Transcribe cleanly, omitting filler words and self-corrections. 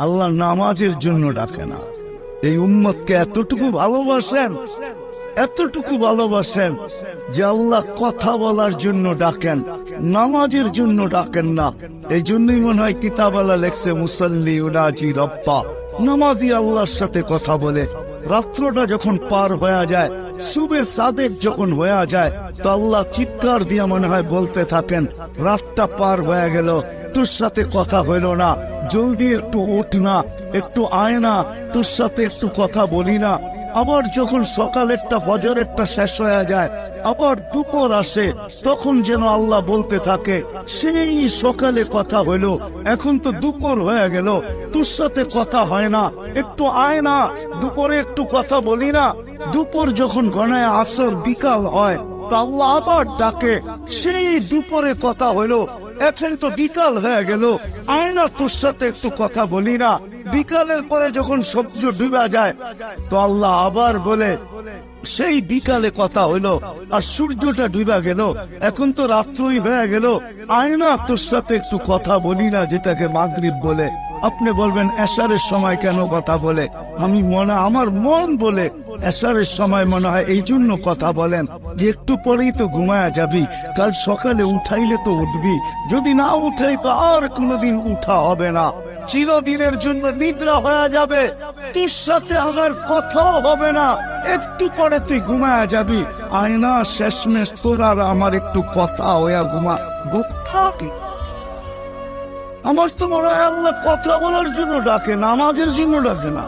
আল্লাহ নামাজের জন্য ডাকে না। এই উম্মতকে এতটুকু ভালোবাসেন যে আল্লাহ কথা বলার জন্য ডাকেন, নামাজের জন্য ডাকেন না। এই জন্যই মনে হয় কিতাবালা লেখছে মুসাল্লি উনাজি রব্বা, নামাজি আল্লাহর সাথে কথা বলে। রাত্রটা যখন পার হয়ে যায়, সুবে সাদেক যখন হয়ে যায়, তো আল্লাহ চিৎকার দিয়ে মনে হয় বলতে থাকেন, রাতটা পার হয়ে গেল, তোর সাথে কথা হইল না, জলদি একটু উঠ না, একটু আয় না, তোর সাথে একটু কথা বলি না। আবার যখন সকালেরটা ফজরেরটা শেষ হয়ে যায়, আবার দুপুর আসে, তখন যেন আল্লাহ বলতে থাকে, সেই সকালে কথা হইল, এখন তো দুপুর হয়ে গেল, তোর সাথে কথা হয় না, একটু আয় না, দুপুরে একটু কথা বলি না। দুপুর যখন গণায় আসর বিকাল হয়, তা আল্লাহ আবার ডাকে, সেই দুপুরে কথা হইল, এখন তো বিকাল হয়ে গেল, আয় না, তোর সাথে একটু কথা বলি না। বিকালের পরে যখন সূর্য ডুবে যায়, তো আল্লাহ আবার বলে, সেই বিকালে কথা হইলো আর সূর্যটা ডুবে গেল, এখন তো রাত্রই হয়ে গেল, আয় না, তোর সাথে একটু কথা বলি না, যেটাকে মাগরিব বলে। আপনি বলবেন এশারের সময় কেন কথা বলে? আমার মন বলে এশারের সময় মনে হয় এই জন্য কথা বলেন যে একটু পরেই তো ঘুমায়া যাবি, কাল সকালে উঠাইলে তো উঠবি, যদি না উঠাই তো আর কোনোদিন উঠা হবে না, চিরদিনের জন্য নিদ্রা হয়ে যাবে, তোর সাথে আমার কথাও হবে না, একটু পরে তুই ঘুমায়া যাবি, আয়না শেষমেশ তোর আর আমার একটু কথা হইয়া ঘুমা। আমার তো মনে হয় আল্লাহ কথা বলার জন্য ডাকে, নামাজের জন্য ডাকে না।